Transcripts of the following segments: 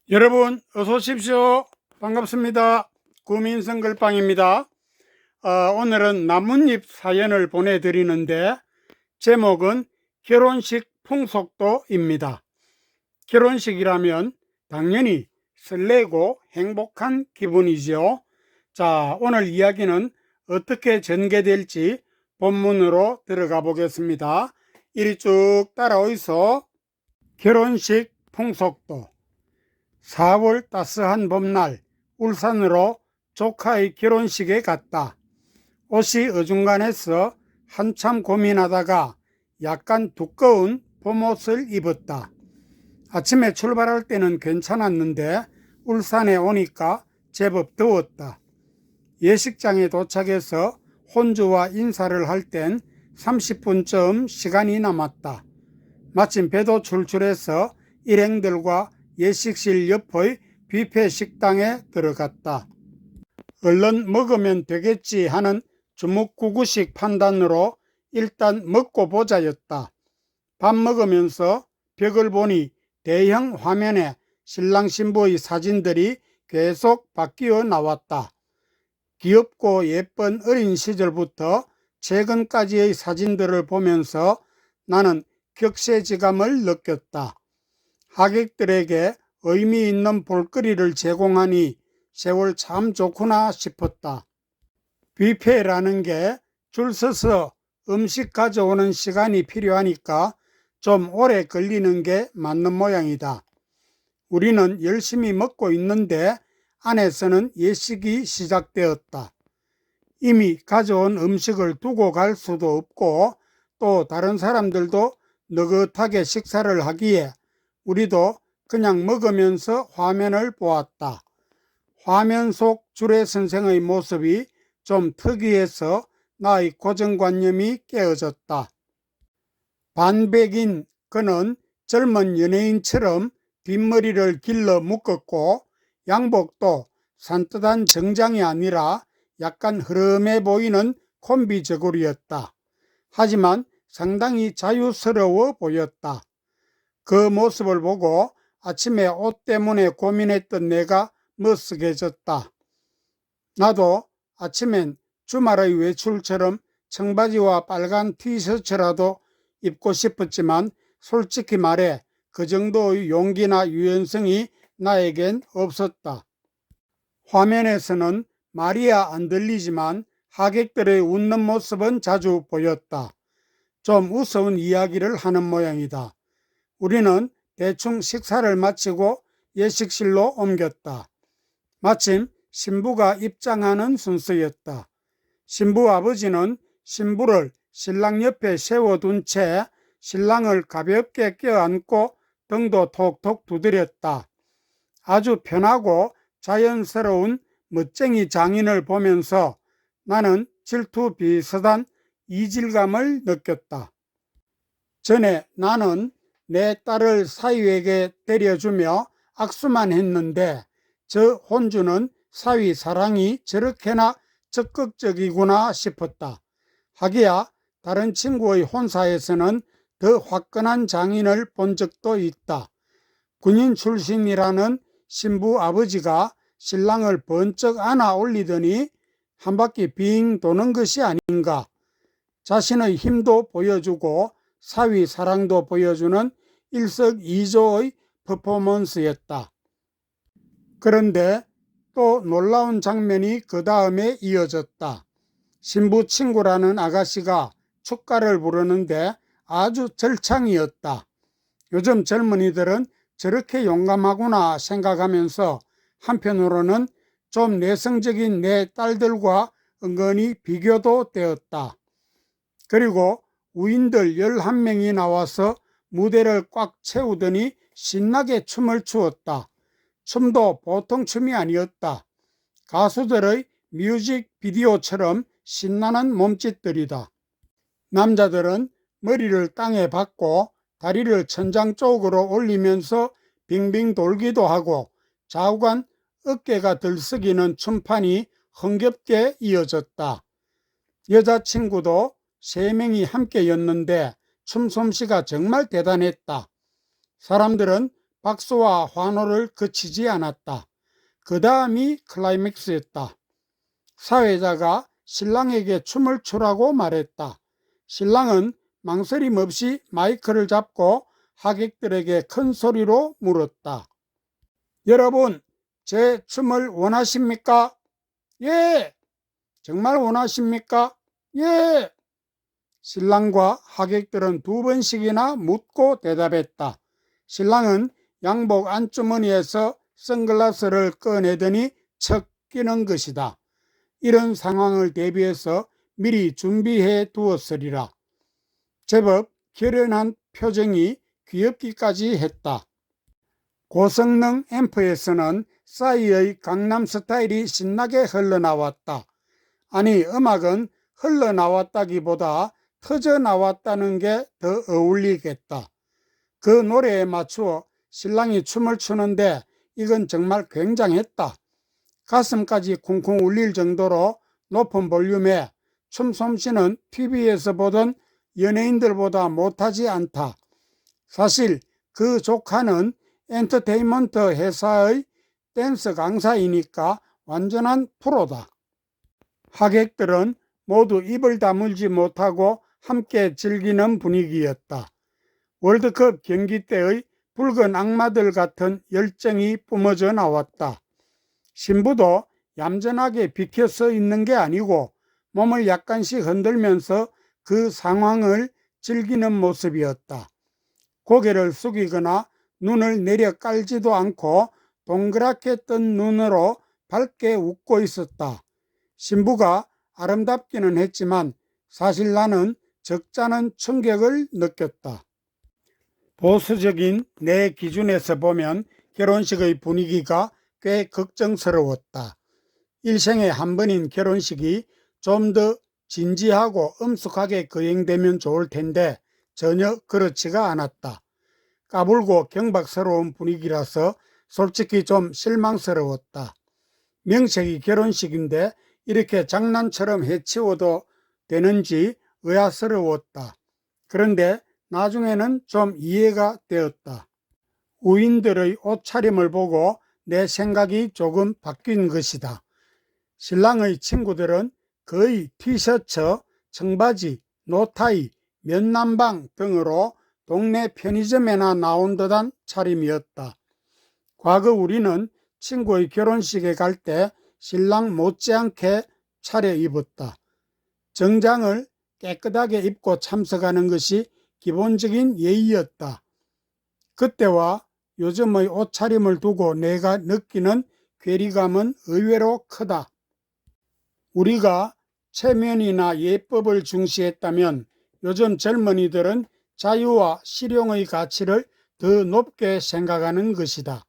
여러분 어서 오십시오. 반갑습니다. 구민성글방입니다. 오늘은 나뭇잎 사연을 보내드리는데 제목은 결혼식 풍속도입니다. 결혼식이라면 당연히 설레고 행복한 기분이죠. 자, 오늘 이야기는 어떻게 전개될지 본문으로 들어가 보겠습니다. 이리 쭉 따라오이소. 결혼식 풍속도. 4월 따스한 봄날 울산으로 조카의 결혼식에 갔다. 옷이 어중간해서 한참 고민하다가 약간 두꺼운 봄옷을 입었다. 아침에 출발할 때는 괜찮았는데 울산에 오니까 제법 더웠다. 예식장에 도착해서 혼주와 인사를 할 땐 30분쯤 시간이 남았다. 마침 배도 출출해서 일행들과 예식실 옆의 뷔페 식당에 들어갔다. 얼른 먹으면 되겠지 하는 주먹구구식 판단으로 일단 먹고 보자였다. 밥 먹으면서 벽을 보니 대형 화면에 신랑 신부의 사진들이 계속 바뀌어 나왔다. 귀엽고 예쁜 어린 시절부터 최근까지의 사진들을 보면서 나는 격세지감을 느꼈다. 하객들에게 의미 있는 볼거리를 제공하니 세월 참 좋구나 싶었다. 뷔페라는 게 줄 서서 음식 가져오는 시간이 필요하니까 좀 오래 걸리는 게 맞는 모양이다. 우리는 열심히 먹고 있는데 안에서는 예식이 시작되었다. 이미 가져온 음식을 두고 갈 수도 없고 또 다른 사람들도 느긋하게 식사를 하기에 우리도 그냥 먹으면서 화면을 보았다. 화면 속 주례 선생의 모습이 좀 특이해서 나의 고정관념이 깨어졌다. 반백인 그는 젊은 연예인처럼 뒷머리를 길러 묶었고 양복도 산뜻한 정장이 아니라 약간 흐름해 보이는 콤비 저고리였다. 하지만 상당히 자유스러워 보였다. 그 모습을 보고 아침에 옷 때문에 고민했던 내가 머쓱해졌다. 나도 아침엔 주말의 외출처럼 청바지와 빨간 티셔츠라도 입고 싶었지만 솔직히 말해 그 정도의 용기나 유연성이 나에겐 없었다. 화면에서는 말이야 안 들리지만 하객들의 웃는 모습은 자주 보였다. 좀 우스운 이야기를 하는 모양이다. 우리는 대충 식사를 마치고 예식실로 옮겼다. 마침 신부가 입장하는 순서였다. 신부 아버지는 신부를 신랑 옆에 세워둔 채 신랑을 가볍게 껴안고 등도 톡톡 두드렸다. 아주 편하고 자연스러운 멋쟁이 장인을 보면서 나는 질투 비슷한 이질감을 느꼈다. 전에 나는 내 딸을 사위에게 데려주며 악수만 했는데 저 혼주는 사위 사랑이 저렇게나 적극적이구나 싶었다. 하기야 다른 친구의 혼사에서는 더 화끈한 장인을 본 적도 있다. 군인 출신이라는 신부 아버지가 신랑을 번쩍 안아 올리더니 한 바퀴 빙 도는 것이 아닌가. 자신의 힘도 보여주고 사위 사랑도 보여주는 일석이조의 퍼포먼스였다. 그런데 또 놀라운 장면이 그 다음에 이어졌다. 신부 친구라는 아가씨가 축가를 부르는데 아주 절창이었다. 요즘 젊은이들은 저렇게 용감하구나 생각하면서 한편으로는 좀 내성적인 내 딸들과 은근히 비교도 되었다. 그리고 우인들 11명이 나와서 무대를 꽉 채우더니 신나게 춤을 추었다. 춤도 보통 춤이 아니었다. 가수들의 뮤직비디오처럼 신나는 몸짓들이다. 남자들은 머리를 땅에 박고 다리를 천장 쪽으로 올리면서 빙빙 돌기도 하고 좌우간 어깨가 들썩이는 춤판이 흥겹게 이어졌다. 여자친구도 3명이 함께였는데 춤솜씨가 정말 대단했다. 사람들은 박수와 환호를 그치지 않았다. 그 다음이 클라이맥스였다. 사회자가 신랑에게 춤을 추라고 말했다. 신랑은 망설임 없이 마이크를 잡고 하객들에게 큰 소리로 물었다. 여러분, 제 춤을 원하십니까? 예! 정말 원하십니까? 예! 신랑과 하객들은 2번씩이나 묻고 대답했다. 신랑은 양복 안주머니에서 선글라스를 꺼내더니 척 끼는 것이다. 이런 상황을 대비해서 미리 준비해 두었으리라. 제법 결연한 표정이 귀엽기까지 했다. 고성능 앰프에서는 싸이의 강남스타일이 신나게 흘러나왔다. 아니, 음악은 흘러나왔다기보다 터져나왔다는 게 더 어울리겠다. 그 노래에 맞추어 신랑이 춤을 추는데 이건 정말 굉장했다. 가슴까지 쿵쿵 울릴 정도로 높은 볼륨에 춤솜씨는 TV에서 보던 연예인들보다 못하지 않다. 사실 그 조카는 엔터테인먼트 회사의 댄스 강사이니까 완전한 프로다. 하객들은 모두 입을 다물지 못하고 함께 즐기는 분위기였다. 월드컵 경기 때의 붉은 악마들 같은 열정이 뿜어져 나왔다. 신부도 얌전하게 비켜서 있는 게 아니고 몸을 약간씩 흔들면서 그 상황을 즐기는 모습이었다. 고개를 숙이거나 눈을 내려 깔지도 않고 동그랗게 뜬 눈으로 밝게 웃고 있었다. 신부가 아름답기는 했지만 사실 나는 적잖은 충격을 느꼈다. 보수적인 내 기준에서 보면 결혼식의 분위기가 꽤 걱정스러웠다. 일생에 한 번인 결혼식이 좀 더 진지하고 엄숙하게 거행되면 좋을 텐데 전혀 그렇지가 않았다. 까불고 경박스러운 분위기라서 솔직히 좀 실망스러웠다. 명색이 결혼식인데 이렇게 장난처럼 해치워도 되는지 의아스러웠다. 그런데 나중에는 좀 이해가 되었다. 우인들의 옷차림을 보고 내 생각이 조금 바뀐 것이다. 신랑의 친구들은 거의 티셔츠, 청바지, 노타이, 면남방 등으로 동네 편의점에나 나온 듯한 차림이었다. 과거 우리는 친구의 결혼식에 갈 때 신랑 못지않게 차려입었다. 정장을 깨끗하게 입고 참석하는 것이 기본적인 예의였다. 그때와 요즘의 옷차림을 두고 내가 느끼는 괴리감은 의외로 크다. 우리가 체면이나 예법을 중시했다면 요즘 젊은이들은 자유와 실용의 가치를 더 높게 생각하는 것이다.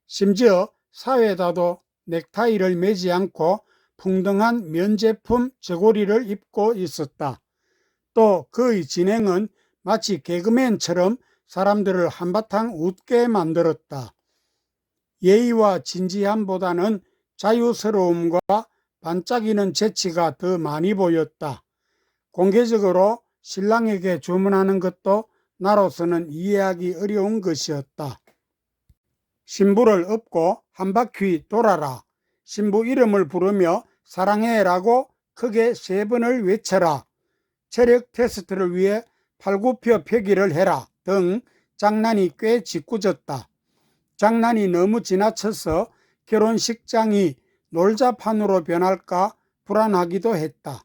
심지어 사회에다도 넥타이를 매지 않고 풍덩한 면제품 저고리를 입고 있었다. 또 그의 진행은 마치 개그맨처럼 사람들을 한바탕 웃게 만들었다. 예의와 진지함보다는 자유스러움과 반짝이는 재치가 더 많이 보였다. 공개적으로 신랑에게 주문하는 것도 나로서는 이해하기 어려운 것이었다. 신부를 업고 한 바퀴 돌아라. 신부 이름을 부르며 사랑해라고 크게 3번을 외쳐라. 체력 테스트를 위해 팔굽혀 펴기를 해라 등 장난이 꽤 짓궂었다. 장난이 너무 지나쳐서 결혼식장이 놀자판으로 변할까 불안하기도 했다.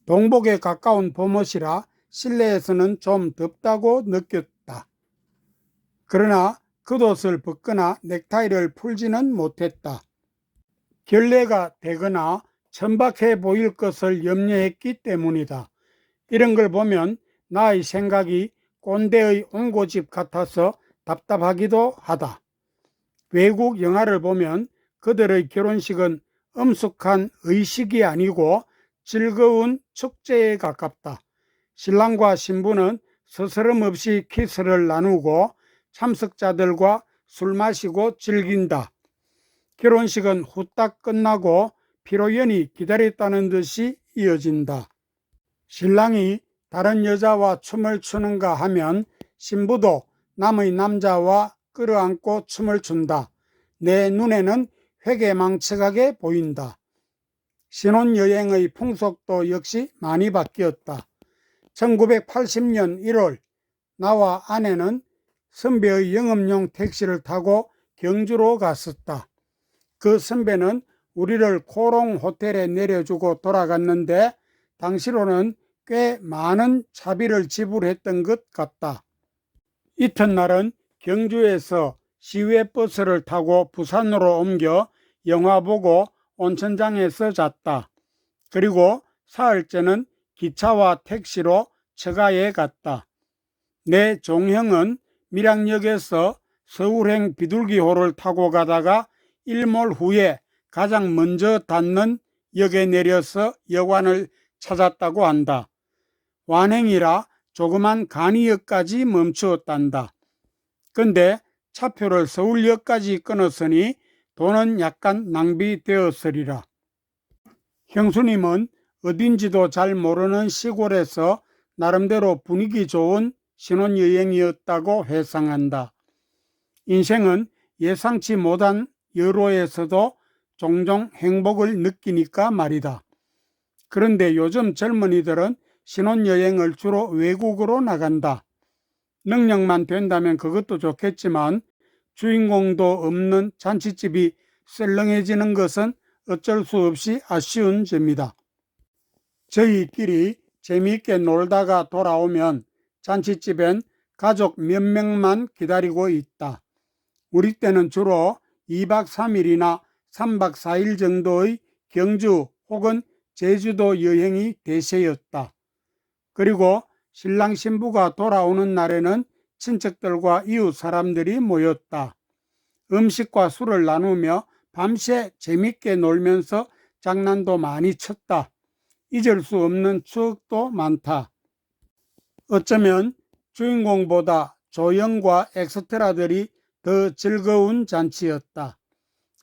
동복에 가까운 봄옷이라 실내에서는 좀 덥다고 느꼈다. 그러나 겉옷을 벗거나 넥타이를 풀지는 못했다. 결례가 되거나 천박해 보일 것을 염려했기 때문이다. 이런 걸 보면 나의 생각이 꼰대의 옹고집 같아서 답답하기도 하다. 외국 영화를 보면 그들의 결혼식은 엄숙한 의식이 아니고 즐거운 축제에 가깝다. 신랑과 신부는 스스럼 없이 키스를 나누고 참석자들과 술 마시고 즐긴다. 결혼식은 후딱 끝나고 피로연이 기다렸다는 듯이 이어진다. 신랑이 다른 여자와 춤을 추는가 하면 신부도 남의 남자와 끌어안고 춤을 춘다. 내 눈에는 회개망측하게 보인다. 신혼여행의 풍속도 역시 많이 바뀌었다. 1980년 1월 나와 아내는 선배의 영업용 택시를 타고 경주로 갔었다. 그 선배는 우리를 코롱 호텔에 내려주고 돌아갔는데 당시로는 꽤 많은 차비를 지불했던 것 같다. 이튿날은 경주에서 시외버스를 타고 부산으로 옮겨 영화 보고 온천장에서 잤다. 그리고 사흘째는 기차와 택시로 처가에 갔다. 내 종형은 밀양역에서 서울행 비둘기호를 타고 가다가 일몰 후에 가장 먼저 닿는 역에 내려서 여관을 찾았다고 한다. 완행이라 조그만 간이역까지 멈추었단다. 근데 차표를 서울역까지 끊었으니 돈은 약간 낭비되었으리라. 형수님은 어딘지도 잘 모르는 시골에서 나름대로 분위기 좋은 신혼여행이었다고 회상한다. 인생은 예상치 못한 여로에서도 종종 행복을 느끼니까 말이다. 그런데 요즘 젊은이들은 신혼여행을 주로 외국으로 나간다. 능력만 된다면 그것도 좋겠지만 주인공도 없는 잔치집이 썰렁해지는 것은 어쩔 수 없이 아쉬운 점이다. 저희끼리 재미있게 놀다가 돌아오면 잔치집엔 가족 몇 명만 기다리고 있다. 우리 때는 주로 2박 3일이나 3박 4일 정도의 경주 혹은 제주도 여행이 대세였다. 그리고 신랑 신부가 돌아오는 날에는 친척들과 이웃 사람들이 모였다. 음식과 술을 나누며 밤새 재밌게 놀면서 장난도 많이 쳤다. 잊을 수 없는 추억도 많다. 어쩌면 주인공보다 조연과 엑스트라들이 더 즐거운 잔치였다.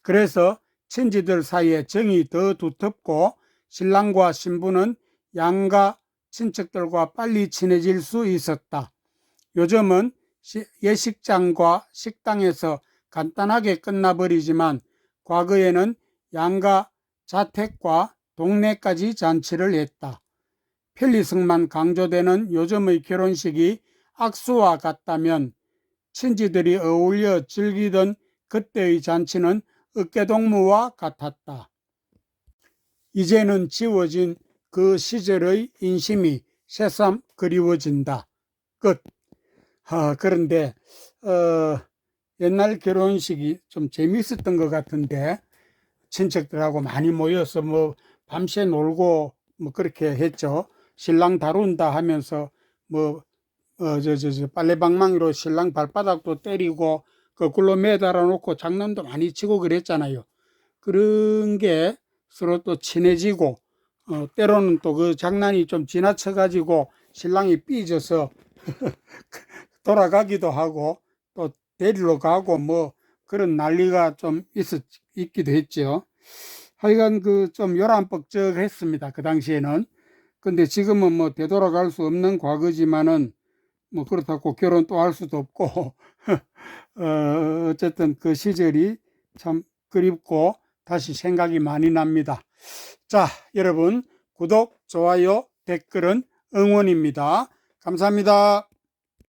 그래서 친지들 사이에 정이 더 두텁고 신랑과 신부는 양가 친척들과 빨리 친해질 수 있었다. 요즘은 예식장과 식당에서 간단하게 끝나버리지만 과거에는 양가 자택과 동네까지 잔치를 했다. 편리성만 강조되는 요즘의 결혼식이 악수와 같다면 친지들이 어울려 즐기던 그때의 잔치는 어깨동무와 같았다. 이제는 지워진 그 시절의 인심이 새삼 그리워진다. 끝. 그런데 옛날 결혼식이 좀 재미있었던 것 같은데 친척들하고 많이 모여서 뭐 밤새 놀고 뭐 그렇게 했죠. 신랑 다룬다 하면서 뭐 빨래방망이로 신랑 발바닥도 때리고 거꾸로 매달아 놓고 장난도 많이 치고 그랬잖아요. 그런 게 서로 또 친해지고 때로는 또 그 장난이 좀 지나쳐 가지고 신랑이 삐져서 돌아가기도 하고 또 데리러 가고 뭐 그런 난리가 좀 있기도 했죠. 하여간 그 좀 요란뻑적했습니다. 그 당시에는. 근데 지금은 뭐 되돌아갈 수 없는 과거지만은 뭐 그렇다고 결혼 또 할 수도 없고 어쨌든 그 시절이 참 그립고 다시 생각이 많이 납니다. 자, 여러분 구독, 좋아요, 댓글은 응원입니다. 감사합니다.